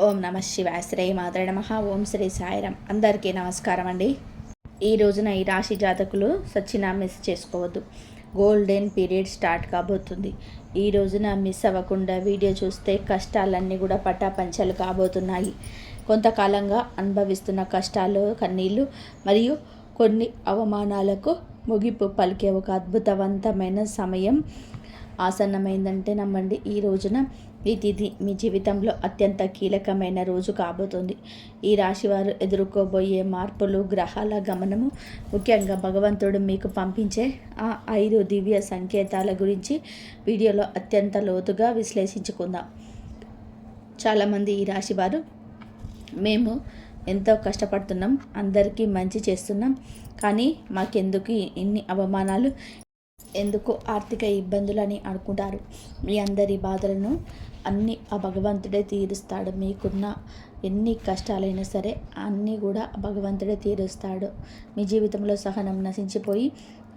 ఓం నమ శివాయ శ్రీ మాత్రే నమః. ఓం శ్రీ సాయిరాం. అందరికీ నమస్కారం అండి. ఈ రోజున ఈ రాశి జాతకులు సచ్చినా మిస్ చేసుకోవద్దు. గోల్డెన్ పీరియడ్ స్టార్ట్ కాబోతుంది. ఈ రోజున మిస్ అవ్వకుండా వీడియో చూస్తే కష్టాలన్నీ కూడా పటాపంచలు కాబోతున్నాయి. కొంతకాలంగా అనుభవిస్తున్న కష్టాలు, కన్నీళ్ళు మరియు కొన్ని అవమానాలకు ముగింపు పలికే ఒక అద్భుతవంతమైన సమయం ఆసన్నమైందంటే నమ్మండి. ఈ రోజున ఈ తిథి మీ జీవితంలో అత్యంత కీలకమైన రోజు కాబోతుంది. ఈ రాశివారు ఎదుర్కోబోయే మార్పులు, గ్రహాల గమనము, ముఖ్యంగా భగవంతుడు మీకు పంపించే ఆ 5 దివ్య సంకేతాల గురించి వీడియోలో అత్యంత లోతుగా విశ్లేషించుకుందాం. చాలామంది ఈ రాశివారు మేము ఎంతో కష్టపడుతున్నాం, అందరికీ మంచి చేస్తున్నాం, కానీ మాకెందుకు ఇన్ని అవమానాలు, ఎందుకు ఆర్థిక ఇబ్బందులు అని అనుకుంటారు. మీ అందరి బాధలను అన్నీ ఆ భగవంతుడే తీరుస్తాడు. మీకున్న ఎన్ని కష్టాలైనా సరే అన్నీ కూడా భగవంతుడే తీరుస్తాడు. మీ జీవితంలో సహనం నశించిపోయి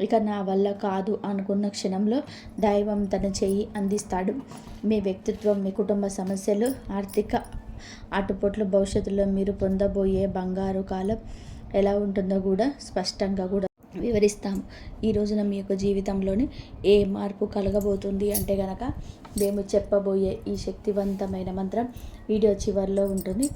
ఇక నా వల్ల కాదు అనుకున్న క్షణంలో దైవం తన చెయ్యి అందిస్తాడు. మీ వ్యక్తిత్వం, మీ కుటుంబ సమస్యలు, ఆర్థిక ఆటుపోట్లు, భవిష్యత్తులో మీరు పొందబోయే బంగారు కాలం ఎలా ఉంటుందో కూడా స్పష్టంగా కూడా వివరిస్తాము. ఈ రోజున మీ యొక్క జీవితంలోని ఏ మార్పు కలగబోతుంది అంటే గనక మేము చెప్పబోయే ఈ శక్తివంతమైన మంత్రం వీడియో చివరిలో ఉంటుంది.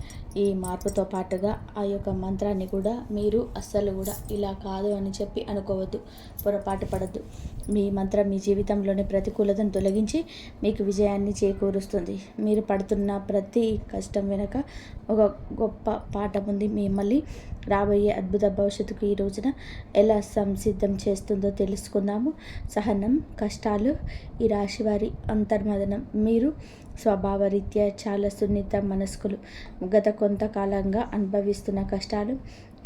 ఈ మార్పుతో పాటుగా ఆ యొక్క మంత్రాన్ని కూడా మీరు అస్సలు కూడా ఇలా కాదు అని చెప్పి అనుకోవద్దు, పొరపాటు పడద్దు. మీ మంత్రం మీ జీవితంలోని ప్రతికూలతను తొలగించి మీకు విజయాన్ని చేకూరుస్తుంది. మీరు పడుతున్న ప్రతి కష్టం వెనుక ఒక గొప్ప పాఠం ఉంది. మిమ్మల్ని రాబోయే అద్భుత భవిష్యత్తుకు ఈ రోజున ఎలా సంసిద్ధం చేస్తుందో తెలుసుకుందాము. సహనం, కష్టాలు, ఈ రాశివారి అంతర్మదనం. మీరు స్వభావరీత్యా చాలా సున్నిత మనస్కులు. గత కొంతకాలంగా అనుభవిస్తున్న కష్టాలు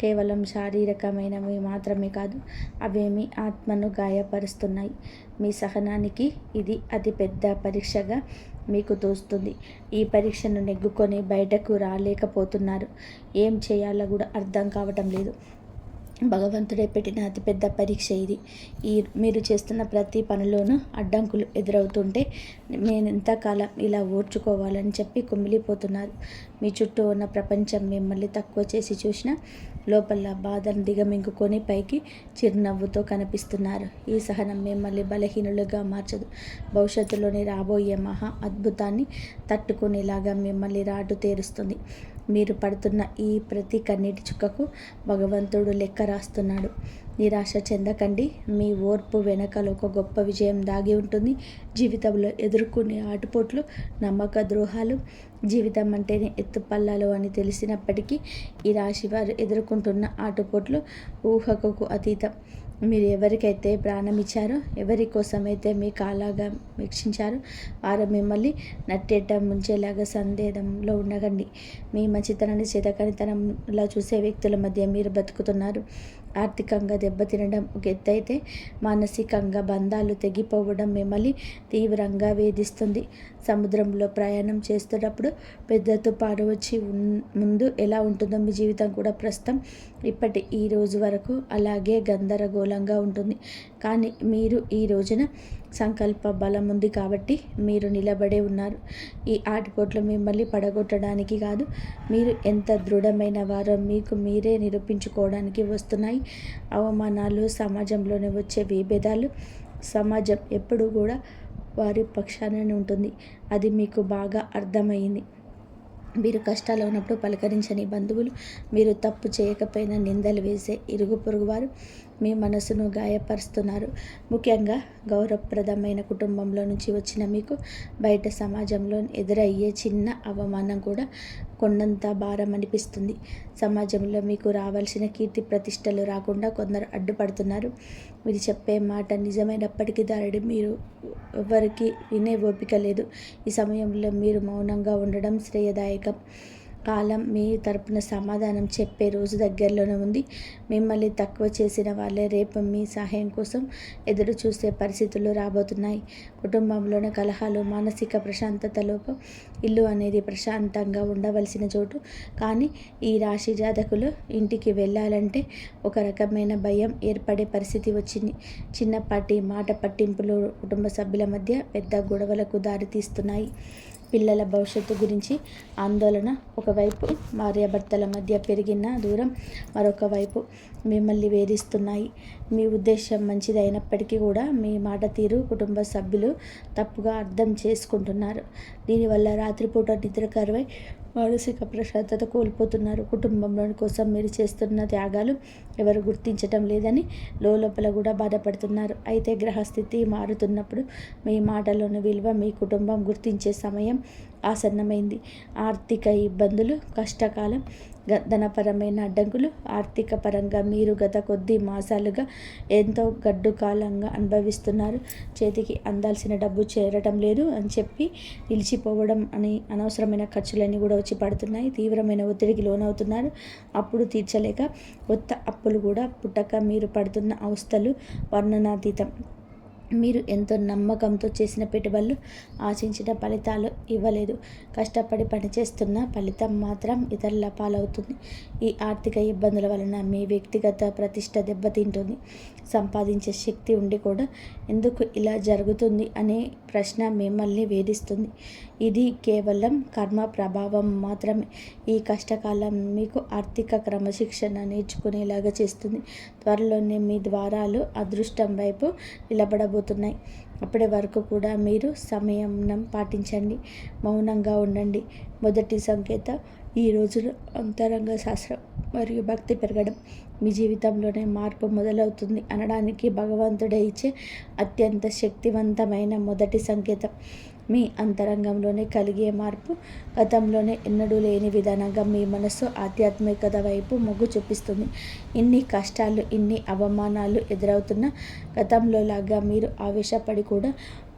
కేవలం శారీరకమైనవి మాత్రమే కాదు, అవి మీ ఆత్మను గాయపరుస్తున్నాయి. మీ సహనానికి ఇది అతి పెద్ద పరీక్షగా మీకు తోస్తుంది. ఈ పరీక్షను నెగ్గుకొని బయటకు రాలేకపోతున్నారు. ఏం చేయాలో కూడా అర్థం కావటం లేదు. భగవంతుడే పెట్టిన అతిపెద్ద పరీక్ష ఇది. మీరు చేస్తున్న ప్రతి పనిలోనూ అడ్డంకులు ఎదురవుతుంటే నేను ఎంతకాలం ఇలా ఓర్చుకోవాలని చెప్పి కుమిలిపోతున్నారు. మీ చుట్టూ ఉన్న ప్రపంచం మిమ్మల్ని తక్కువ చేసి చూసినా లోపల బాధను దిగమింగుకొని పైకి చిరునవ్వుతో కనిపిస్తున్నారు. ఈ సహనం మిమ్మల్ని బలహీనులుగా మార్చదు. భవిష్యత్తులోని రాబోయే మహా అద్భుతాన్ని తట్టుకునేలాగా మిమ్మల్ని రాటు తేరుస్తుంది. మీరు పడుతున్న ఈ ప్రతి కన్నీటి చుక్కకు భగవంతుడు లెక్క రాస్తున్నాడు. నిరాశ చెందకండి. మీ ఓర్పు వెనకాల ఒక గొప్ప విజయం దాగి ఉంటుంది. జీవితంలో ఎదుర్కొనే ఆటుపోట్లు, నమ్మక ద్రోహాలు, జీవితం అంటేనే ఎత్తుపల్లాలు అని తెలిసినప్పటికీ ఈ రాశి వారు ఎదుర్కొంటున్న ఆటుపోట్లు ఊహకు అతీతం. మీరు ఎవరికైతే ప్రాణం ఇచ్చారో, ఎవరి కోసమైతే మీ కాలాగా వీక్షించారో వారు మిమ్మల్ని నట్టేట ముంచేలాగా సందేహంలో ఉండకండి. మీ మంచితనాన్ని చేతకనితనంలా చూసే వ్యక్తుల మధ్య మీరు బతుకుతున్నారు. ఆర్థికంగా దెబ్బతినడం ఒక ఎత్తు అయితే, మానసికంగా బంధాలు తెగిపోవడం మిమ్మల్ని తీవ్రంగా వేధిస్తుంది. సముద్రంలో ప్రయాణం చేస్తున్నప్పుడు పెద్ద తుఫాను వచ్చి ముందు ఎలా ఉంటుందో మీ జీవితం కూడా ప్రస్తుతం ఈ రోజు వరకు అలాగే గందరగోళంగా ఉంటుంది. కానీ మీరు ఈ రోజున సంకల్ప బలం ఉంది కాబట్టి మీరు నిలబడే ఉన్నారు. ఈ ఆటుపోట్లు మిమ్మల్ని పడగొట్టడానికి కాదు, మీరు ఎంత దృఢమైన వారో మీకు మీరే నిరూపించుకోవడానికి వస్తున్నాయి. అవమానాలు, సమాజంలోనే వచ్చే విభేదాలు, సమాజం ఎప్పుడూ కూడా వారి పక్షానే ఉంటుంది. అది మీకు బాగా అర్థమైంది. మీరు కష్టాలు ఉన్నప్పుడు పలకరించని బంధువులు, మీరు తప్పు చేయకపోయినా నిందలు వేసే ఇరుగు పొరుగు వారు మీ మనసును గాయపరుస్తున్నారు. ముఖ్యంగా గౌరవప్రదమైన కుటుంబంలో నుంచి వచ్చిన మీకు బయట సమాజంలో ఎదురయ్యే చిన్న అవమానం కూడా కొండంత భారం అనిపిస్తుంది. సమాజంలో మీకు రావాల్సిన కీర్తి ప్రతిష్టలు రాకుండా కొందరు అడ్డుపడుతున్నారు. మీరు చెప్పే మాట నిజమైనప్పటికీ దానిని మీరు ఎవరికి వినే ఓపిక లేదు. ఈ సమయంలో మీరు మౌనంగా ఉండడం శ్రేయదాయకం. కాలం మీ తరపున సమాధానం చెప్పే రోజు దగ్గరలోనే ఉంది. మిమ్మల్ని తక్కువ చేసిన వాళ్ళే రేపు మీ సహాయం కోసం ఎదురు చూసే పరిస్థితులు రాబోతున్నాయి. కుటుంబంలోని కలహాలు, మానసిక ప్రశాంతత లోపం. ఇల్లు అనేది ప్రశాంతంగా ఉండవలసిన చోటు, కానీ ఈ రాశి జాతకులు ఇంటికి వెళ్ళాలంటే ఒక రకమైన భయం ఏర్పడే పరిస్థితి వచ్చింది. చిన్నపాటి మాట పట్టింపులు కుటుంబ సభ్యుల మధ్య పెద్ద గొడవలకు దారితీస్తున్నాయి. పిల్లల భవిష్యత్తు గురించి ఆందోళన. ఒకవైపు భార్యాభర్తల మధ్య పెరిగిన దూరం మరొక వైపు మిమ్మల్ని వేధిస్తున్నాయి. మీ ఉద్దేశం మంచిది అయినప్పటికీ కూడా మీ మాట తీరు కుటుంబ సభ్యులు తప్పుగా అర్థం చేసుకుంటున్నారు. దీనివల్ల రాత్రిపూట నిద్ర కరువై మానసిక ప్రశాంతత కోల్పోతున్నారు. కుటుంబంలోని కోసం మీరు చేస్తున్న త్యాగాలు ఎవరు గుర్తించటం లేదని లోపల కూడా బాధపడుతున్నారు. అయితే గ్రహస్థితి మారుతున్నప్పుడు మీ మాటలోని విలువ మీ కుటుంబం గుర్తించే సమయం ఆసన్నమైంది. ఆర్థిక ఇబ్బందులు, కష్టకాలం, ధనపరమైన అడ్డంకులు. ఆర్థిక పరంగా మీరు గత కొద్ది మాసాలుగా ఎంతో గడ్డు కాలంగా అనుభవిస్తున్నారు. చేతికి అందాల్సిన డబ్బు చేరటం లేదు అని చెప్పి నిలిచిపోవడం అని అనవసరమైన ఖర్చులన్నీ కూడా వచ్చి పడుతున్నాయి. తీవ్రమైన ఒత్తిడికి లోనవుతున్నారు. అప్పుడు తీర్చలేక కొత్త అప్పులు కూడా పుట్టక మీరు పడుతున్న అవస్థలు వర్ణనాతీతం. మీరు ఎంతో నమ్మకంతో చేసిన పెట్టుబడులు ఆశించిన ఫలితాలు ఇవ్వలేదు. కష్టపడి పనిచేస్తున్న ఫలితం మాత్రం ఇతరుల పాలవుతుంది. ఈ ఆర్థిక ఇబ్బందుల వలన మీ వ్యక్తిగత ప్రతిష్ట దెబ్బతింటుంది. సంపాదించే శక్తి ఉండి కూడా ఎందుకు ఇలా జరుగుతుంది అనే ప్రశ్న మిమ్మల్ని వేధిస్తుంది. ఇది కేవలం కర్మ ప్రభావం మాత్రమే. ఈ కష్టకాలం మీకు ఆర్థిక క్రమశిక్షణ నేర్చుకునేలాగా చేస్తుంది. త్వరలోనే మీ ద్వారాలు అదృష్టం వైపు నిలబడబోతున్నాయి. అప్పటి వరకు కూడా మీరు సంయమనం పాటించండి, మౌనంగా ఉండండి. మొదటి సంకేతం ఈ రోజున అంతరంగ శాస్త్రం మరియు భక్తి పెరగడం. మీ జీవితంలోనే మార్పు మొదలవుతుంది అనడానికి భగవంతుడే ఇచ్చే అత్యంత శక్తివంతమైన మొదటి సంకేతం. మీ అంతరంగంలోనే కలిగే మార్పు గతంలోనే ఎన్నడూ లేని విధానంగా మీ మనసు ఆధ్యాత్మికత వైపు మొగ్గు చూపిస్తుంది. ఇన్ని కష్టాలు, ఇన్ని అవమానాలు ఎదురవుతున్న గతంలో లాగా మీరు ఆవేశపడి కూడా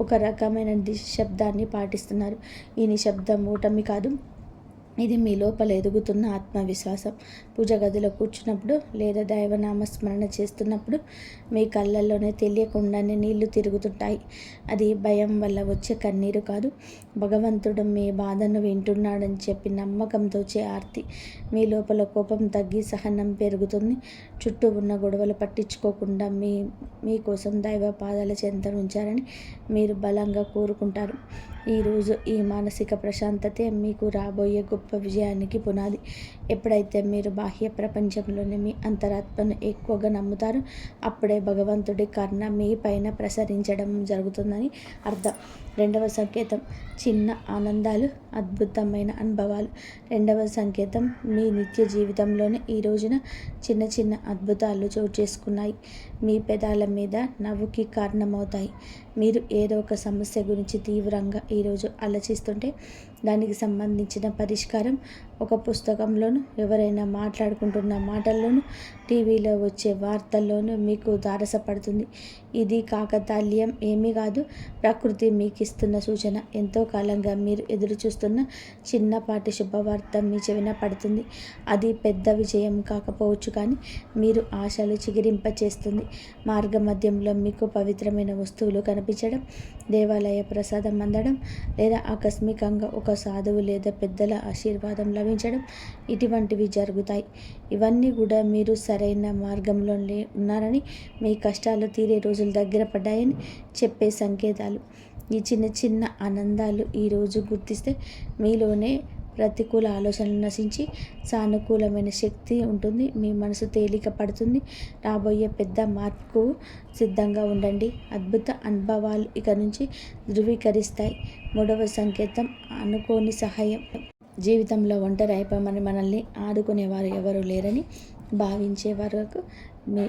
ఒక రకమైన నిశ్శబ్దాన్ని పాటిస్తున్నారు. ఈ నిశ్శబ్దం ఓటమి కాదు, ఇది మీ లోపల ఎదుగుతున్న ఆత్మవిశ్వాసం. పూజ గదిలో కూర్చున్నప్పుడు లేదా దైవనామ స్మరణ చేస్తున్నప్పుడు మీ కళ్ళల్లోనే తెలియకుండానే నీళ్లు తిరుగుతుంటాయి. అది భయం వల్ల వచ్చే కన్నీరు కాదు, భగవంతుడు మీ బాధను వింటున్నాడని చెప్పి నమ్మకంతో వచ్చే ఆర్తి. మీ లోపల కోపం తగ్గి సహనం పెరుగుతుంది. చుట్టూ ఉన్న గొడవలు పట్టించుకోకుండా మీకోసం దైవ పాదాల చెంత ఉంచారని మీరు బలంగా కోరుకుంటారు. ఈరోజు ఈ మానసిక ప్రశాంతతే మీకు రాబోయే గొప్ప విజయానికి పునాది. ఎప్పుడైతే మీరు బాహ్య ప్రపంచంలోనే మీ అంతరాత్మను ఎక్కువగా నమ్ముతారో అప్పుడే భగవంతుడి కరుణ మీ పైన ప్రసరించడం జరుగుతుందని అర్థం. రెండవ సంకేతం చిన్న ఆనందాలు, అద్భుతమైన అనుభవాలు. రెండవ సంకేతం మీ నిత్య జీవితంలోనే ఈ రోజున చిన్న చిన్న అద్భుతాలు చోటు చేసుకున్నాయి. మీ పెదాల మీద నవ్వుకి కారణమవుతాయి. మీరు ఏదో ఒక సమస్య గురించి తీవ్రంగా ఈరోజు ఆలోచిస్తుంటే దానికి సంబంధించిన పరిష్కారం ఒక పుస్తకంలోనూ, ఎవరైనా మాట్లాడుకుంటున్న మాటల్లోనూ, టీవీలో వచ్చే వార్తల్లోనూ మీకు తారసపడుతుంది. ఇది కాకతాళీయం ఏమీ కాదు, ప్రకృతి మీకు ఇస్తున్న సూచన. ఎంతో కాలంగా మీరు ఎదురు చూస్తున్న చిన్నపాటి శుభవార్త మీ చెవిన పడుతుంది. అది పెద్ద విజయం కాకపోవచ్చు, కానీ మీరు ఆశలు చిగిరింపచేస్తుంది. మార్గ మధ్యంలో మీకు పవిత్రమైన వస్తువులు కనిపించడం, దేవాలయ ప్రసాదం అందడం, లేదా ఆకస్మికంగా ఒక సాధువు లేదా పెద్దల ఆశీర్వాదం లభించడం, ఇటువంటివి జరుగుతాయి. ఇవన్నీ కూడా మీరు సరైన మార్గంలో ఉన్నారని, మీ కష్టాలు తీరే రోజులు దగ్గర పడ్డాయని చెప్పే సంకేతాలు. ఈ చిన్న చిన్న ఆనందాలు ఈరోజు గుర్తిస్తే మీలోనే ప్రతికూల ఆలోచనలు నశించి సానుకూలమైన శక్తి ఉంటుంది. మీ మనసు తేలిక పడుతుంది. రాబోయే పెద్ద మార్పుకు సిద్ధంగా ఉండండి. అద్భుత అనుభవాలు ఇక నుంచి ధృవీకరిస్తాయి. మూడవ సంకేతం అనుకోని సహాయం. జీవితంలో ఒంటరి అయిపోమని మనల్ని ఆదుకునేవారు ఎవరు లేరని భావించే వరకు మీ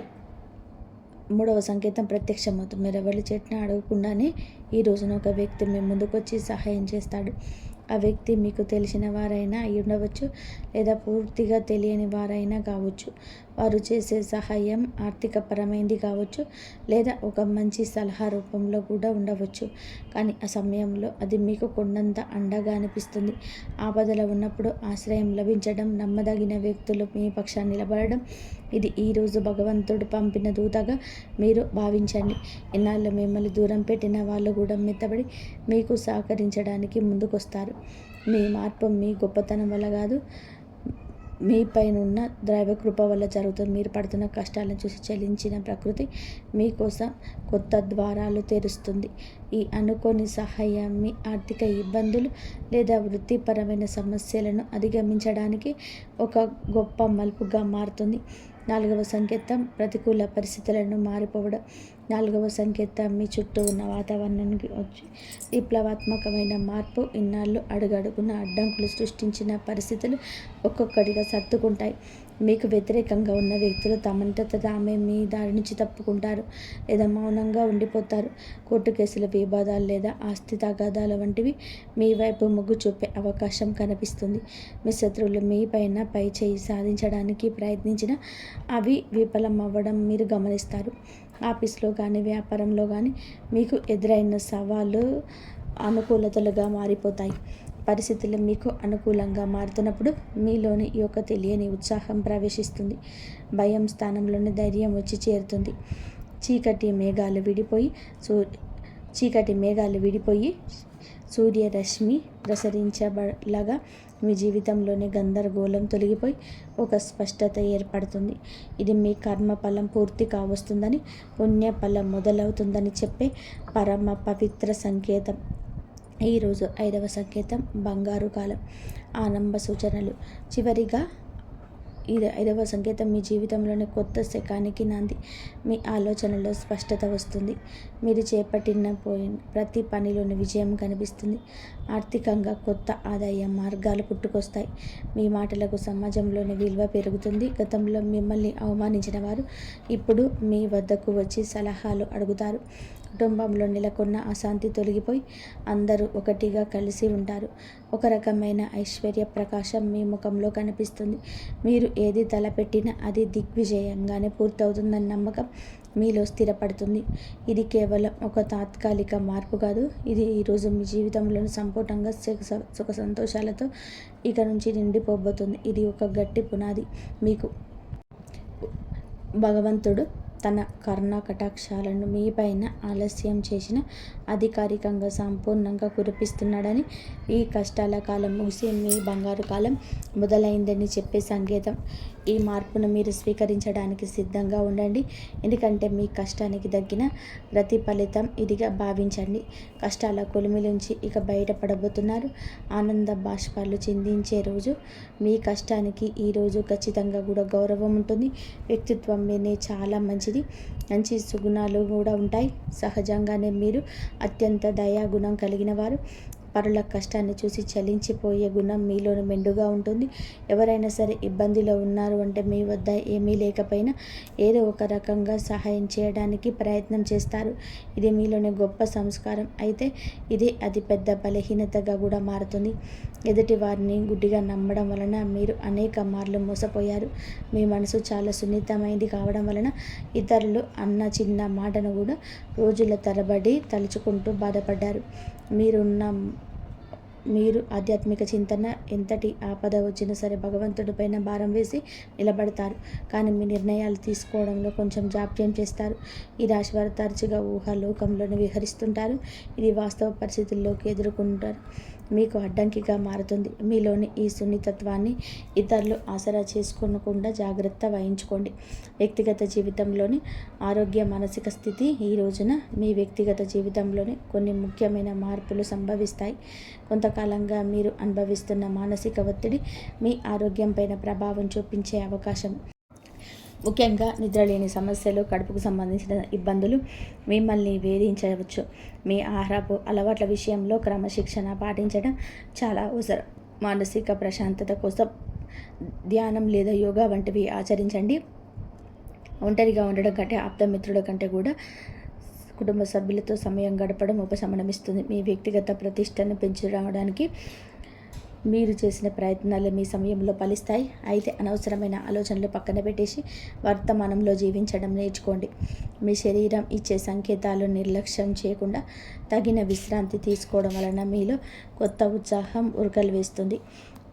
మూడవ సంకేతం ప్రత్యక్షమవుతుంది. మీరు ఎవరి చెట్టును అడగకుండానే ఈ రోజున ఒక వ్యక్తి మీ ముందుకు వచ్చి సహాయం చేస్తాడు. ఆ వ్యక్తి మీకు తెలిసిన వారైనా అయి ఉండవచ్చు, లేదా పూర్తిగా తెలియని వారైనా కావచ్చు. వారు చేసే సహాయం ఆర్థికపరమైనది కావచ్చు, లేదా ఒక మంచి సలహా రూపంలో కూడా ఉండవచ్చు. కానీ ఆ సమయంలో అది మీకు కొండంత అండగా అనిపిస్తుంది. ఆపదలో ఉన్నప్పుడు ఆశ్రయం లభించడం, నమ్మదగిన వ్యక్తులు మీ పక్షాన్ని నిలబడడం, ఇది ఈరోజు భగవంతుడు పంపిన దూతగా మీరు భావించండి. ఇన్నాళ్ళు మిమ్మల్ని దూరం పెట్టిన వాళ్ళు కూడా మెత్తబడి మీకు సహకరించడానికి ముందుకొస్తారు. మీ మార్పు మీ గొప్పతనం వల్ల కాదు, మీపైనున్న దైవ కృప వల్ల జరుగుతుంది. మీరు పడుతున్న కష్టాలను చూసి చలించిన ప్రకృతి మీకోసం కొత్త ద్వారాలు తెరుస్తుంది. ఈ అనుకోని సహాయం మీ ఆర్థిక ఇబ్బందులు లేదా వృత్తిపరమైన సమస్యలను అధిగమించడానికి ఒక గొప్ప మలుపుగా మారుతుంది. 4వ సంకేతం ప్రతికూల పరిస్థితులను మారిపోవడం. 4వ సంకేతం మీ చుట్టూ ఉన్న వాతావరణానికి వచ్చి విప్లవాత్మకమైన మార్పు. ఇన్నాళ్ళు అడుగడుగున అడ్డంకులు సృష్టించిన పరిస్థితులు ఒక్కొక్కటిగా సర్దుకుంటాయి. మీకు వ్యతిరేకంగా ఉన్న వ్యక్తులు తమంతట తామే మీ దారి నుంచి తప్పుకుంటారు లేదా మౌనంగా ఉండిపోతారు. కోర్టు కేసుల వివాదాలు లేదా ఆస్తి తగాదాల వంటివి మీ వైపు మొగ్గు చూపే అవకాశం కనిపిస్తుంది. మీ శత్రువులు మీ పైన పై చేయి సాధించడానికి ప్రయత్నించిన అవి విఫలమవ్వడం మీరు గమనిస్తారు. ఆఫీస్లో కానీ వ్యాపారంలో కానీ మీకు ఎదురైన సవాళ్ళు అనుకూలతలుగా మారిపోతాయి. పరిస్థితులు మీకు అనుకూలంగా మారుతున్నప్పుడు మీలోని ఈ యొక్క తెలియని ఉత్సాహం ప్రవేశిస్తుంది. భయం స్థానంలోని ధైర్యం వచ్చి చేరుతుంది. చీకటి మేఘాలు విడిపోయి సూర్యరశ్మి ప్రసరించబడలాగా మీ జీవితంలోని గందరగోళం తొలగిపోయి ఒక స్పష్టత ఏర్పడుతుంది. ఇది మీ కర్మఫలం పూర్తి కావస్తుందని, పుణ్యఫలం మొదలవుతుందని చెప్పే పరమ పవిత్ర సంకేతం. ఈరోజు 5వ సంకేతం బంగారు కాలం. ఆరంభ సూచనలు. చివరిగా ఇది 5వ సంకేతం మీ జీవితంలోని కొత్త శకానికి నాంది. మీ ఆలోచనలో స్పష్టత వస్తుంది. మీరు చేపట్టిన ప్రతి పనిలోని విజయం కనిపిస్తుంది. ఆర్థికంగా కొత్త ఆదాయ మార్గాలు పుట్టుకొస్తాయి. మీ మాటలకు సమాజంలోని విలువ పెరుగుతుంది. గతంలో మిమ్మల్ని అవమానించిన వారు ఇప్పుడు మీ వద్దకు వచ్చి సలహాలు అడుగుతారు. కుటుంబంలో నెలకొన్న అశాంతి తొలగిపోయి అందరూ ఒకటిగా కలిసి ఉంటారు. ఒక రకమైన ఐశ్వర్య ప్రకాశం మీ ముఖంలో కనిపిస్తుంది. మీరు ఏది తలపెట్టినా అది దిగ్విజయంగానే పూర్తవుతుందన్న నమ్మకం మీలో స్థిరపడుతుంది. ఇది కేవలం ఒక తాత్కాలిక మార్పు కాదు. ఇది ఈరోజు మీ జీవితంలోని సంపూర్ణంగా సుఖ సంతోషాలతో ఇక నుంచి నిండిపోబోతుంది. ఇది ఒక గట్టి పునాది. మీకు భగవంతుడు తన కరుణా కటాక్షాలను మీపైన ఆలస్యం చేసిన అధికారికంగా సంపూర్ణంగా కురిపిస్తున్నాడని, ఈ కష్టాల కాలం ముగిసి మీ బంగారు కాలం మొదలైందని చెప్పే సంకేతం. ఈ మార్పును మీరు స్వీకరించడానికి సిద్ధంగా ఉండండి. ఎందుకంటే మీ కష్టానికి తగ్గిన ప్రతిఫలితం ఇదిగా భావించండి. కష్టాల కొలిమి నుంచి ఇక బయటపడబోతున్నారు. ఆనంద బాష్పాలు చిందించే రోజు. మీ కష్టానికి ఈరోజు ఖచ్చితంగా కూడా గౌరవం ఉంటుంది. వ్యక్తిత్వం మీదే చాలా మంచి సుగుణాలు కూడా ఉంటాయి. సహజంగానే మీరు అత్యంత దయాగుణం కలిగిన వారు. పరుల కష్టాన్ని చూసి చలించిపోయే గుణం మీలోని మెండుగా ఉంటుంది. ఎవరైనా సరే ఇబ్బందిలో ఉన్నారు అంటే మీ వద్ద ఏమీ లేకపోయినా ఏదో ఒక రకంగా సహాయం చేయడానికి ప్రయత్నం చేస్తారు. ఇది మీలోని గొప్ప సంస్కారం. అయితే ఇది అతి పెద్ద బలహీనతగా కూడా మారుతుంది. ఎదుటి వారిని గుడ్డిగా నమ్మడం వలన మీరు అనేక మార్లు మోసపోయారు. మీ మనసు చాలా సున్నితమైంది కావడం వలన ఇతరులు అన్న చిన్న మాటను కూడా రోజుల తరబడి తలుచుకుంటూ బాధపడ్డారు. మీరు ఆధ్యాత్మిక చింతన ఎంతటి ఆపద వచ్చినా సరే భగవంతుడి పైన భారం వేసి నిలబడతారు. కానీ మీ నిర్ణయాలు తీసుకోవడంలో కొంచెం జాప్యం చేస్తారు. ఈ రాశి వారు తరచుగా ఊహాలోకంలోనే విహరిస్తుంటారు. ఇది వాస్తవ పరిస్థితుల్లోకి ఎదుర్కొంటారు మీకు అడ్డంకిగా మారుతుంది. మీలోని ఈ సున్నితత్వాన్ని ఇతరులు ఆసరా చేసుకోకుండా జాగ్రత్త వహించుకోండి. వ్యక్తిగత జీవితంలోని ఆరోగ్య మానసిక స్థితి. ఈ రోజున మీ వ్యక్తిగత జీవితంలోని కొన్ని ముఖ్యమైన మార్పులు సంభవిస్తాయి. కొంతకాలంగా మీరు అనుభవిస్తున్న మానసిక ఒత్తిడి మీ ఆరోగ్యం పైన ప్రభావం చూపించే అవకాశం. ముఖ్యంగా నిద్రలేని సమస్యలు, కడుపుకు సంబంధించిన ఇబ్బందులు మిమ్మల్ని వేధించవచ్చు. మీ ఆహారపు అలవాట్ల విషయంలో క్రమశిక్షణ పాటించడం చాలా అవసరం. మానసిక ప్రశాంతత కోసం ధ్యానం లేదా యోగా వంటివి ఆచరించండి. ఒంటరిగా ఉండడం కంటే ఆప్తమిత్రుల కంటే కూడా కుటుంబ సభ్యులతో సమయం గడపడం ఉపశమనమిస్తుంది. మీ వ్యక్తిగత ప్రతిష్టను పెంచుకోవడానికి మీరు చేసిన ప్రయత్నాలు మీ సమయంలో ఫలిస్తాయి. అయితే అనవసరమైన ఆలోచనలు పక్కన పెట్టేసి వర్తమానంలో జీవించడం నేర్చుకోండి. మీ శరీరం ఇచ్చే సంకేతాలు నిర్లక్ష్యం చేయకుండా తగిన విశ్రాంతి తీసుకోవడం వలన మీలో కొత్త ఉత్సాహం ఉరకలు వేస్తుంది.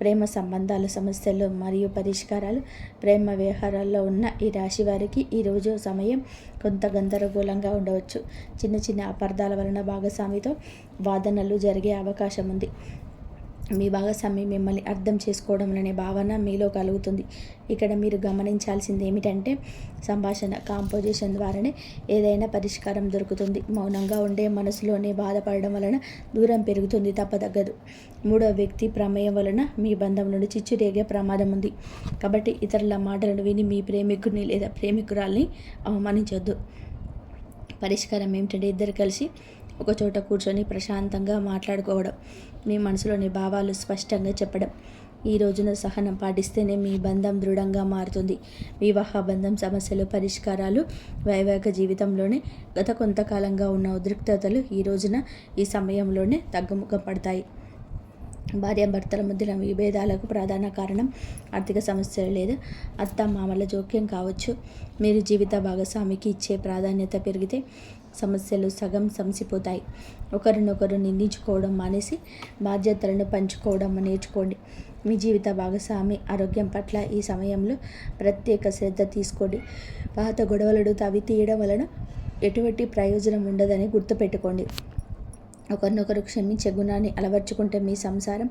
ప్రేమ సంబంధాల సమస్యలు మరియు పరిష్కారాలు. ప్రేమ వ్యవహారాల్లో ఉన్న ఈ రాశి వారికి ఈరోజు సమయం కొంత గందరగోళంగా ఉండవచ్చు. చిన్న చిన్న అపార్థాల వలన భాగస్వామితో వాదనలు జరిగే అవకాశం ఉంది. మీ భాగస్వామి మిమ్మల్ని అర్థం చేసుకోవడం అనే భావన మీలో కలుగుతుంది. ఇక్కడ మీరు గమనించాల్సింది ఏమిటంటే సంభాషణ కాంపోజిషన్ ద్వారానే ఏదైనా పరిష్కారం దొరుకుతుంది. మౌనంగా ఉండే మనసులోనే బాధపడడం వలన దూరం పెరుగుతుంది, తప్పదగ్గదు. మూడో వ్యక్తి ప్రమేయం వలన మీ బంధం నుండి చిచ్చు రేగే ప్రమాదం ఉంది. కాబట్టి ఇతరుల మాటలను విని మీ ప్రేమికుడిని లేదా ప్రేమికురాల్ని అవమానించొద్దు. పరిష్కారం ఏమిటంటే ఇద్దరు కలిసి ఒక చోట కూర్చొని ప్రశాంతంగా మాట్లాడుకోవడం, మీ మనసులోని భావాలు స్పష్టంగా చెప్పడం. ఈ రోజున సహనం పాటిస్తేనే మీ బంధం దృఢంగా మారుతుంది. వివాహ బంధం సమస్యలు పరిష్కారాలు వైవాహిక జీవితంలోనే గత కొంతకాలంగా ఉన్న ఉద్రిక్తతలు ఈ సమయంలోనే తగ్గుముఖం పడతాయి. భార్యాభర్తల మధ్యన విభేదాలకు ప్రధాన కారణం ఆర్థిక సమస్యలు లేదా అత్తామామల జోక్యం కావచ్చు. మీరు జీవిత భాగస్వామికి ఇచ్చే ప్రాధాన్యత పెరిగితే సమస్యలు సగం సమసిపోతాయి. ఒకరినొకరు నిందించుకోవడం మానేసి బాధ్యతలను పంచుకోవడం నేర్చుకోండి. మీ జీవిత భాగస్వామి ఆరోగ్యం పట్ల ఈ సమయంలో ప్రత్యేక శ్రద్ధ తీసుకోండి. పాత గొడవలను తవ్వి తీయడం వలన ఎటువంటి ప్రయోజనం ఉండదని గుర్తుపెట్టుకోండి. ఒకరినొకరు క్షమించే గుణాన్ని అలవర్చుకుంటే మీ సంసారం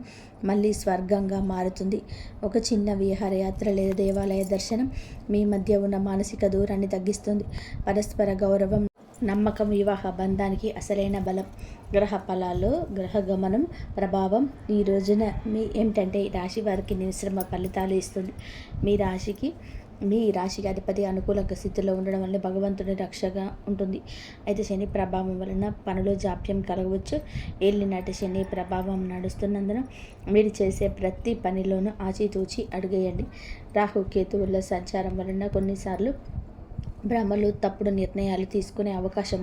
మళ్ళీ స్వర్గంగా మారుతుంది. ఒక చిన్న విహారయాత్ర లేదా దేవాలయ దర్శనం మీ మధ్య ఉన్న మానసిక దూరాన్ని తగ్గిస్తుంది. పరస్పర గౌరవం, నమ్మకం వివాహ బంధానికి అసలైన బలం. గ్రహ ఫలాల్లో గ్రహ గమనం ప్రభావం ఈ రోజున ఏమిటంటే రాశి వారికి మిశ్రమ ఫలితాలు ఇస్తుంది. మీ రాశికి అధిపతి అనుకూల స్థితిలో ఉండడం వల్ల భగవంతుని రక్షగా ఉంటుంది. అయితే శని ప్రభావం వలన పనులు జాప్యం కలగవచ్చు. ఏలినాటి శని ప్రభావం నడుస్తున్నందున మీరు చేసే ప్రతి పనిలోనూ ఆచితూచి అడుగేయండి. రాహు కేతువుల సంచారం వలన కొన్నిసార్లు భ్రమలు తప్పుడు నిర్ణయాలు తీసుకునే అవకాశం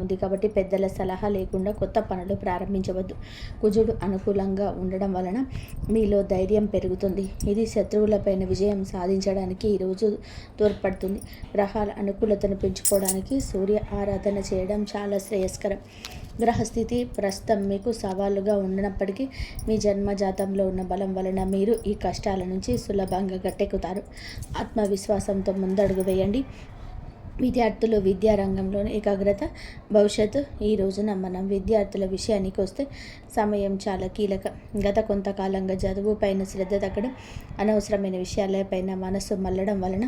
ఉంది. కాబట్టి పెద్దల సలహా లేకుండా కొత్త పనులు ప్రారంభించవద్దు. కుజుడు అనుకూలంగా ఉండడం వలన మీలో ధైర్యం పెరుగుతుంది. ఇది శత్రువులపైన విజయం సాధించడానికి ఈరోజు తోడ్పడుతుంది. గ్రహాల అనుకూలతను పెంచుకోవడానికి సూర్య ఆరాధన చేయడం చాలా శ్రేయస్కరం. గ్రహస్థితి ప్రస్తుతం మీకు సవాలుగా ఉన్నప్పటికీ మీ జన్మజాతంలో ఉన్న బలం వలన మీరు ఈ కష్టాల నుంచి సులభంగా గట్టెక్కుతారు. ఆత్మవిశ్వాసంతో ముందడుగు వేయండి. విద్యార్థులు విద్యారంగంలోని ఏకాగ్రత భవిష్యత్తు. ఈ రోజున మనం విద్యార్థుల విషయానికి వస్తే సమయం చాలా కీలకం. గత కొంతకాలంగా చదువు పైన శ్రద్ధ తగ్గడం, అనవసరమైన విషయాలపైన మనసు మళ్ళడం వలన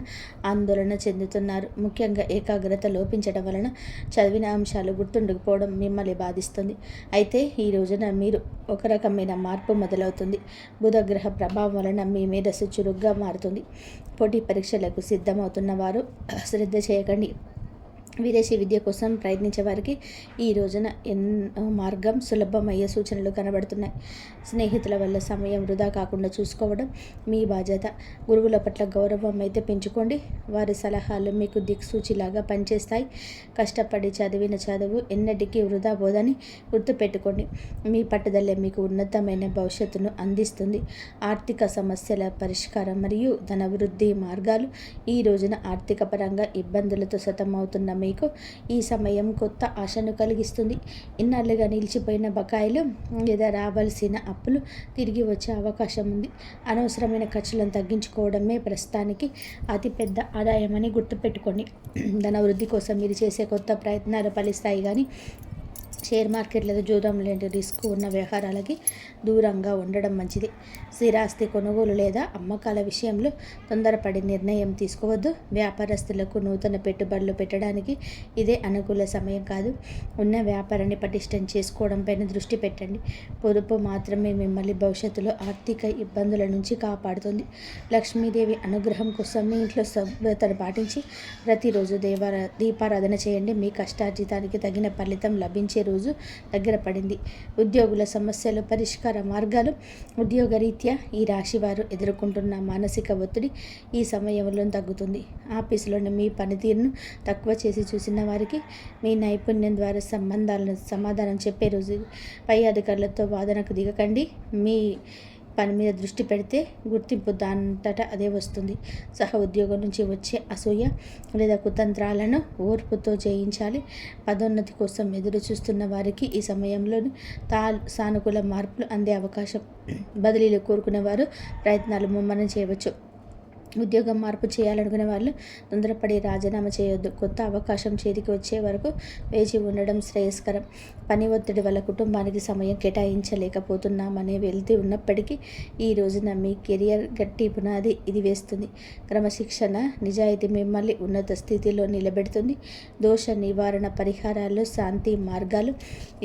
ఆందోళన చెందుతున్నారు. ముఖ్యంగా ఏకాగ్రత లోపించడం వలన చదివిన అంశాలు గుర్తుండకపోవడం మిమ్మల్ని బాధిస్తుంది. అయితే ఈ రోజున మీరు ఒక రకమైన మార్పు మొదలవుతుంది. బుధగ్రహ ప్రభావం వలన మీ మేధస్సు చురుగ్గా మారుతుంది. పోటీ పరీక్షలకు సిద్ధమవుతున్న వారు శ్రద్ధ చేయకండి. విదేశీ విద్య కోసం ప్రయత్నించే వారికి ఈ రోజున మార్గం సులభమయ్యే సూచనలు కనబడుతున్నాయి. స్నేహితుల వల్ల సమయం వృధా కాకుండా చూసుకోవడం మీ బాధ్యత. గురువుల పట్ల గౌరవం అయితే పెంచుకోండి. వారి సలహాలు మీకు దిక్సూచిలాగా పనిచేస్తాయి. కష్టపడి చదివిన చదువు ఎన్నటికీ వృధా పోదని గుర్తుపెట్టుకోండి. మీ పట్టుదలే మీకు ఉన్నతమైన భవిష్యత్తును అందిస్తుంది. ఆర్థిక సమస్యల పరిష్కారం మరియు ధన వృద్ధి మార్గాలు. ఈ రోజున ఆర్థిక పరంగా ఇబ్బందులతో సతమవుతున్న మీకు ఈ సమయం కొత్త ఆశను కలిగిస్తుంది. ఇన్నాళ్ళుగా నిలిచిపోయిన బకాయిలు లేదా రావాల్సిన అప్పులు తిరిగి వచ్చే అవకాశం ఉంది. అనవసరమైన ఖర్చులను తగ్గించుకోవడమే ప్రస్తుతానికి అతిపెద్ద ఆదాయమని గుర్తుపెట్టుకోండి. ధన వృద్ధి కోసం మీరు చేసే కొత్త ప్రయత్నాలు ఫలిస్తాయి. కానీ షేర్ మార్కెట్ లేదా జూదం లాంటి రిస్క్ ఉన్న వ్యవహారాలకి దూరంగా ఉండడం మంచిది. స్థిరాస్తి కొనుగోలు లేదా అమ్మకాల విషయంలో తొందరపడి నిర్ణయం తీసుకోవద్దు. వ్యాపారస్తులకు నూతన పెట్టుబడులు పెట్టడానికి ఇదే అనుకూల సమయం కాదు. ఉన్న వ్యాపారాన్ని పటిష్టం చేసుకోవడం పైన దృష్టి పెట్టండి. పొదుపు మాత్రమే మిమ్మల్ని భవిష్యత్తులో ఆర్థిక ఇబ్బందుల నుంచి కాపాడుతుంది. లక్ష్మీదేవి అనుగ్రహం కోసం మీ ఇంట్లో సభ్యతను పాటించి ప్రతిరోజు దీపారాధన చేయండి. మీ కష్టార్జితానికి తగిన ఫలితం లభించే రోజు దగ్గర పడింది. ఉద్యోగుల సమస్యలు పరిష్కార మార్గాలు. ఉద్యోగరీత్యా ఈ రాశి వారు ఎదుర్కొంటున్న మానసిక ఒత్తిడి ఈ సమయంలో తగ్గుతుంది. ఆఫీసులోని మీ పనితీరును తక్కువ చేసి చూసిన వారికి మీ నైపుణ్యం ద్వారా సమాధానం చెప్పే రోజు. పై అధికారులతో వాదనకు దిగకండి. మీ పని మీద దృష్టి పెడితే గుర్తింపు దానంతటా అదే వస్తుంది. సహ ఉద్యోగం నుంచి వచ్చే అసూయ లేదా కుతంత్రాలను ఓర్పుతో జయించాలి. పదోన్నతి కోసం ఎదురు చూస్తున్న వారికి ఈ సమయంలో సానుకూల మార్పులు అందే అవకాశం. బదిలీలు కోరుకునే వారు ప్రయత్నాలు ముమ్మరం చేయవచ్చు. ఉద్యోగం మార్పు చేయాలనుకునే వాళ్ళు తొందరపడి రాజీనామా చేయొద్దు. కొత్త అవకాశం చేతికి వచ్చే వరకు వేచి ఉండడం శ్రేయస్కరం. పని ఒత్తిడి వల్ల కుటుంబానికి సమయం కేటాయించలేకపోతున్నామనే వెళ్తూ ఉన్నప్పటికీ ఈ రోజున మీ కెరియర్ గట్టి పునాది ఇది వేస్తుంది. క్రమశిక్షణ, నిజాయితీ మిమ్మల్ని ఉన్నత స్థితిలో నిలబెడుతుంది. దోష నివారణ పరిహారాలు, శాంతి మార్గాలు.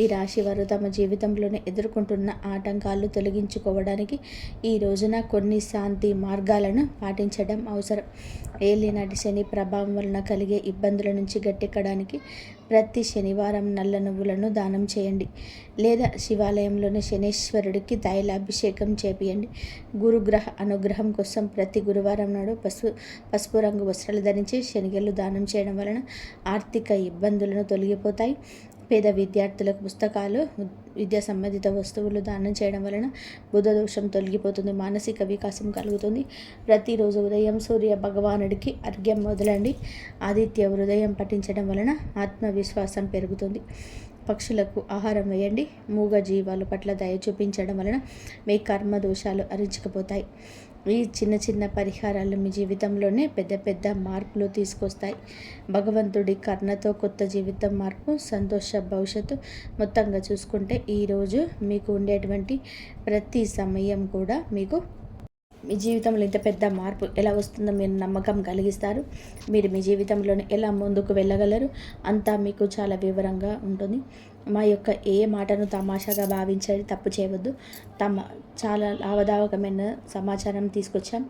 ఈ రాశి వారు తమ జీవితంలోనే ఎదుర్కొంటున్న ఆటంకాలు తొలగించుకోవడానికి ఈ రోజున కొన్ని శాంతి మార్గాలను పాటించారు అవసరం. ఏలినాటి శని ప్రభావం వలన కలిగే ఇబ్బందుల నుంచి గట్టెక్కడానికి ప్రతి శనివారం నల్ల నువ్వులను దానం చేయండి, లేదా శివాలయంలోని శనీశ్వరుడికి తైలాభిషేకం చేపియండి. గురుగ్రహ అనుగ్రహం కోసం ప్రతి గురువారం నాడు పసుపు రంగు వస్త్రాలు ధరించి శనిగలు దానం చేయడం వలన ఆర్థిక ఇబ్బందులను తొలగిపోతాయి. పేద విద్యార్థులకు పుస్తకాలు, విద్యా సంబంధిత వస్తువులు దానం చేయడం వలన బుధ దోషం తొలగిపోతుంది, మానసిక వికాసం కలుగుతుంది. ప్రతిరోజు ఉదయం సూర్య భగవానుడికి అర్ఘ్యం మొదలండి. ఆదిత్య హృదయం పఠించడం వలన ఆత్మవిశ్వాసం పెరుగుతుంది. పక్షులకు ఆహారం వేయండి. మూగ జీవాల పట్ల దయ చూపించడం వలన మీ కర్మ దోషాలు అరించుకుపోతాయి. ఈ చిన్న చిన్న పరిహారాలు మీ జీవితంలోనే పెద్ద పెద్ద మార్పులు తీసుకొస్తాయి. భగవంతుడి కరుణతో కొత్త జీవితం మార్పు, సంతోష భవిష్యత్తు. మొత్తంగా చూసుకుంటే ఈరోజు మీకు ఉండేటువంటి ప్రతి సమయం కూడా మీకు మీ జీవితంలో ఇంత పెద్ద మార్పు ఎలా వస్తుందో మీరు నమ్మకం కలిగిస్తారు. మీరు మీ జీవితంలోనే ఎలా ముందుకు వెళ్ళగలరు అంతా మీకు చాలా వివరంగా ఉంటుంది. మా యొక్క ఏ మాటను తమాషాగా భావించండి, తప్పు చేయవద్దు. చాలా లావదాయకమైన సమాచారం తీసుకొచ్చాం.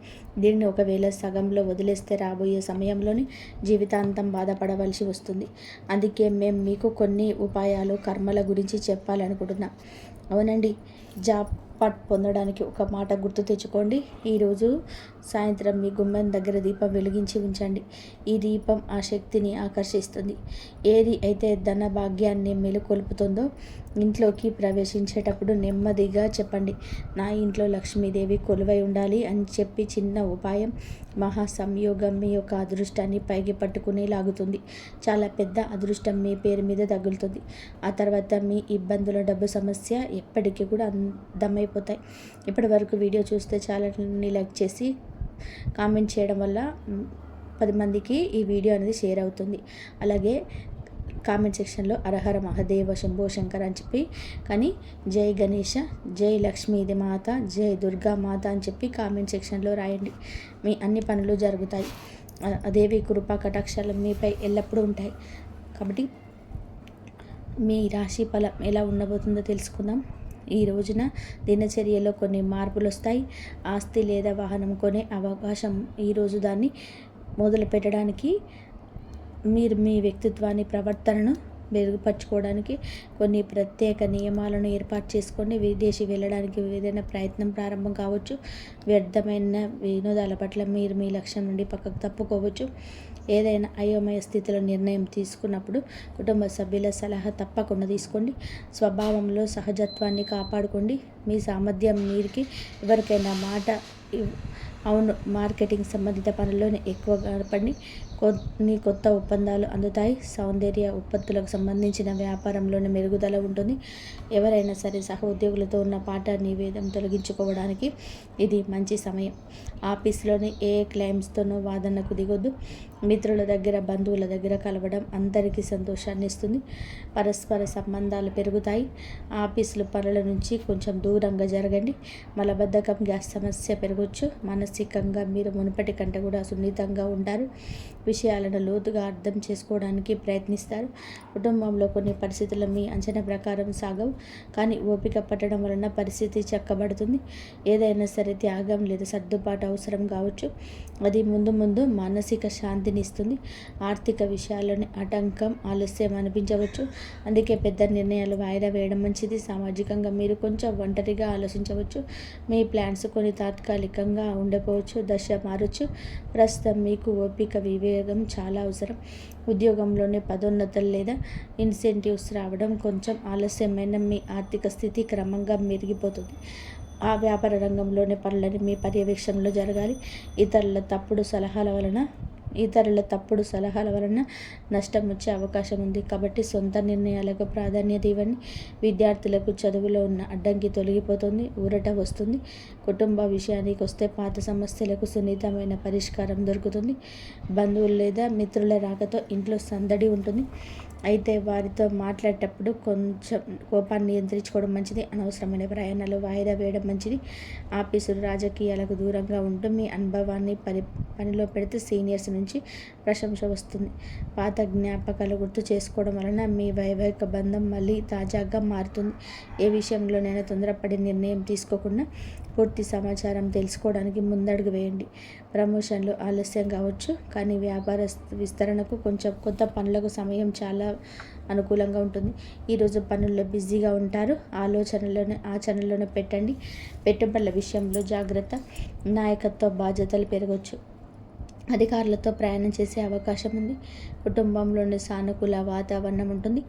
దీన్ని ఒకవేళ సగంలో వదిలేస్తే రాబోయే సమయంలోని జీవితాంతం బాధపడవలసి వస్తుంది. అందుకే మేము మీకు కొన్ని ఉపాయాలు, కర్మల గురించి చెప్పాలనుకుంటున్నాం. అవునండి, జాబ్ పట్ పొందడానికి ఒక మాట గుర్తు తెచ్చుకోండి. ఈరోజు సాయంత్రం మీ గుమ్మం దగ్గర దీపం వెలిగించి ఉంచండి. ఈ దీపం ఆ శక్తిని ఆకర్షిస్తుంది. ఏది అయితే ధన భాగ్యాన్ని మెలుకొల్పుతుందో ఇంట్లోకి ప్రవేశించేటప్పుడు నెమ్మదిగా చెప్పండి, నా ఇంట్లో లక్ష్మీదేవి కొలువై ఉండాలి అని చెప్పి. చిన్న ఉపాయం మహా సంయోగం మీ యొక్క అదృష్టాన్ని పైకి పట్టుకుని లాగుతుంది. చాలా పెద్ద అదృష్టం మీ పేరు మీద తగులుతుంది. ఆ తర్వాత మీ ఇబ్బందుల, డబ్బు సమస్య ఎప్పటికీ కూడా అందమైపోతాయి. ఇప్పటి వరకు వీడియో చూస్తే ఛానల్ని లైక్ చేసి కామెంట్ చేయడం వల్ల 10 మందికి ఈ వీడియో అనేది షేర్ అవుతుంది. అలాగే కామెంట్ సెక్షన్లో హరహర మహాదేవ శంభో శంకర్ అని చెప్పి, కానీ జై గణేష, జై లక్ష్మీది మాత, జై దుర్గా మాత అని చెప్పి కామెంట్ సెక్షన్లో రాయండి. మీ అన్ని పనులు జరుగుతాయి. దేవి కృపా కటాక్షాలు మీపై ఎల్లప్పుడూ ఉంటాయి. కాబట్టి మీ రాశి ఫలం ఎలా ఉండబోతుందో తెలుసుకుందాం. ఈ రోజున దినచర్యలో కొన్ని మార్పులు వస్తాయి. ఆస్తి లేదా వాహనం కొనే అవకాశం ఈరోజు. దాన్ని మొదలు పెట్టడానికి మీరు మీ వ్యక్తిత్వాన్ని, ప్రవర్తనను మెరుగుపరచుకోవడానికి కొన్ని ప్రత్యేక నియమాలను ఏర్పాటు చేసుకొని విదేశీ వెళ్ళడానికి ఏదైనా ప్రయత్నం ప్రారంభం కావచ్చు. వ్యర్థమైన వినోదాల పట్ల మీరు మీ లక్ష్యం నుండి పక్కకు తప్పుకోవచ్చు. ఏదైనా అయోమయ స్థితిలో నిర్ణయం తీసుకున్నప్పుడు కుటుంబ సభ్యుల సలహా తప్పకుండా తీసుకోండి. స్వభావంలో సహజత్వాన్ని కాపాడుకోండి. మీ సామర్థ్యం మీరికి ఎవరికైనా మాట అవును. మార్కెటింగ్ సంబంధిత పనుల్లోనే ఎక్కువ గడపండి. కొన్ని కొత్త ఒప్పందాలు అందుతాయి. సౌందర్య ఉత్పత్తులకు సంబంధించిన వ్యాపారంలోనే మెరుగుదల ఉంటుంది. ఎవరైనా సరే సహ ఉద్యోగులతో ఉన్న పాట నివేదం తొలగించుకోవడానికి ఇది మంచి సమయం. ఆఫీస్లోని ఏ క్లైమ్స్తోనూ వాదనకు దిగొద్దు. మిత్రుల దగ్గర, బంధువుల దగ్గర కలవడం అందరికీ సంతోషాన్ని ఇస్తుంది. పరస్పర సంబంధాలు పెరుగుతాయి. ఆఫీసుల పనుల నుంచి కొంచెం దూరంగా జరగండి. మలబద్ధకం, గ్యాస్ సమస్య పెరగవచ్చు. మానసికంగా మీరు మునుపటి కంటే కూడా సున్నితంగా ఉంటారు. విషయాలను లోతుగా అర్థం చేసుకోవడానికి ప్రయత్నిస్తారు. కుటుంబంలో కొన్ని పరిస్థితులు మీ అంచనా ప్రకారం సాగవు, కానీ ఓపిక పట్టడం వలన పరిస్థితి చక్కబడుతుంది. ఏదైనా సరే త్యాగం లేదా సర్దుబాటు అవసరం కావచ్చు. అది ముందు ముందు మానసిక శాంతిని ఇస్తుంది. ఆర్థిక విషయాల్లోని ఆటంకం, ఆలస్యం అనిపించవచ్చు. అందుకే పెద్ద నిర్ణయాలు వాయిదా వేయడం మంచిది. సామాజికంగా మీరు కొంచెం ఒంటరిగా ఆలోచించవచ్చు. మీ ప్లాన్స్ కొన్ని తాత్కాలికంగా ఉండకపోవచ్చు. దశ మారచ్చు. ప్రస్తుతం మీకు ఓపిక, వివేకం చాలా అవసరం. ఉద్యోగంలోనే పదోన్నతులు లేదా ఇన్సెంటివ్స్ రావడం కొంచెం ఆలస్యమైన మీ ఆర్థిక స్థితి క్రమంగా మెరిగిపోతుంది. ఆ వ్యాపార రంగంలోని పనులని మీ పర్యవేక్షణలో జరగాలి. ఇతరుల తప్పుడు సలహాల వలన ఇతరుల తప్పుడు సలహాల వలన నష్టం వచ్చే అవకాశం ఉంది. కాబట్టి సొంత నిర్ణయాలకు ప్రాధాన్యత ఇవ్వండి. విద్యార్థులకు చదువులో ఉన్న అడ్డంకి తొలగిపోతుంది, ఊరట వస్తుంది. కుటుంబ విషయానికి వస్తే పాత సమస్యలకు సున్నితమైన పరిష్కారం దొరుకుతుంది. బంధువులు లేదా మిత్రుల రాకతో ఇంట్లో సందడి ఉంటుంది. అయితే వారితో మాట్లాడేటప్పుడు కొంచెం కోపాన్ని నియంత్రించుకోవడం మంచిది. అనవసరమైన ప్రయాణాలు వాయిదా వేయడం మంచిది. ఆఫీసులు రాజకీయాలకు దూరంగా ఉంటూ మీ అనుభవాన్ని పనిలో పెడితే సీనియర్స్ నుంచి ప్రశంస వస్తుంది. పాత జ్ఞాపకాలు గుర్తు చేసుకోవడం వలన మీ వైవాహిక బంధం మళ్ళీ తాజాగా మారుతుంది. ఏ విషయంలోనైనా తొందరపడి నిర్ణయం తీసుకోకుండా పూర్తి సమాచారం తెలుసుకోవడానికి ముందడుగు వేయండి. ప్రమోషన్లు ఆలస్యం కావచ్చు, కానీ వ్యాపార విస్తరణకు కొంచెం కొత్త పనులకు సమయం చాలా అనుకూలంగా ఉంటుంది. ఈరోజు పనుల్లో బిజీగా ఉంటారు. ఆచరణలోనే పెట్టండి. పెట్టుబడుల విషయంలో జాగ్రత్త. నాయకత్వ బాధ్యతలు పెరగవచ్చు. అధికారులతో ప్రయాణం చేసే అవకాశం ఉంది. కుటుంబంలోని సానుకూల వాతావరణం ఉంటుంది.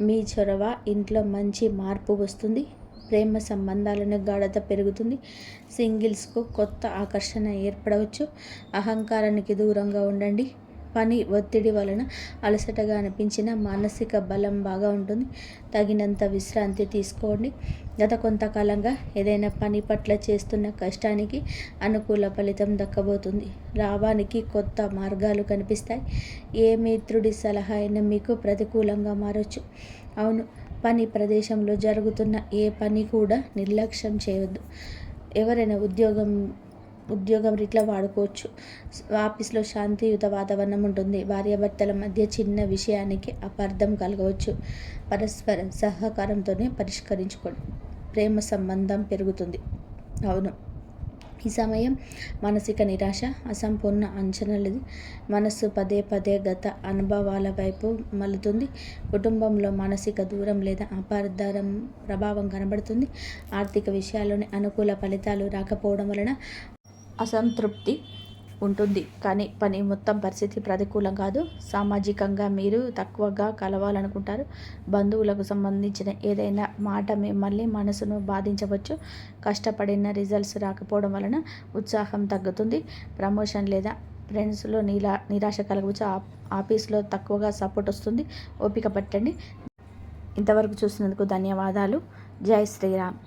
మీ చొరవ ఇంట్లో మంచి మార్పు వస్తుంది. ప్రేమ సంబంధాలను గాఢత పెరుగుతుంది. సింగిల్స్కు కొత్త ఆకర్షణ ఏర్పడవచ్చు. అహంకారానికి దూరంగా ఉండండి. పని ఒత్తిడి వలన అలసటగా అనిపించిన మానసిక బలం బాగా ఉంటుంది. తగినంత విశ్రాంతి తీసుకోండి. గత కొంతకాలంగా ఏదైనా పని పట్ల చేస్తున్న కష్టానికి అనుకూల ఫలితం దక్కబోతుంది. లాభానికి కొత్త మార్గాలు కనిపిస్తాయి. ఏ మిత్రుడి సలహా అయినా మీకు ప్రతికూలంగా మారవచ్చు. అవును, పని ప్రదేశంలో జరుగుతున్న ఏ పని కూడా నిర్లక్ష్యం చేయవద్దు. ఎవరైనా ఉద్యోగం రీత్యా వాడుకోవచ్చు. ఆఫీస్లో శాంతియుత వాతావరణం ఉంటుంది. భార్యాభర్తల మధ్య చిన్న విషయానికి అపార్థం కలగవచ్చు. పరస్పర సహకారంతోనే పరిష్కరించుకోండి. ప్రేమ సంబంధం పెరుగుతుంది. అవును, ఈ సమయం మానసిక నిరాశ, అసంపూర్ణ అంచనాలది. మనస్సు పదే పదే గత అనుభవాల వైపు మళ్ళుతుంది. కుటుంబంలో మానసిక దూరం లేదా అపార్థం ప్రభావం కనబడుతుంది. ఆర్థిక విషయాల్లోని అనుకూల ఫలితాలు రాకపోవడం వలన అసంతృప్తి ఉంటుంది. కానీ పని మొత్తం పరిస్థితి ప్రతికూలం కాదు. సామాజికంగా మీరు తక్కువగా కలవాలనుకుంటారు. బంధువులకు సంబంధించిన ఏదైనా మాట మిమ్మల్ని మనసును బాధించవచ్చు. కష్టపడిన రిజల్ట్స్ రాకపోవడం వలన ఉత్సాహం తగ్గుతుంది. ప్రమోషన్ లేదా ఫ్రెండ్స్లో నిరాశ కలగవచ్చు. ఆఫీస్లో తక్కువగా సపోర్ట్ వస్తుంది. ఓపిక పట్టండి. ఇంతవరకు చూసినందుకు ధన్యవాదాలు. జై శ్రీరామ్.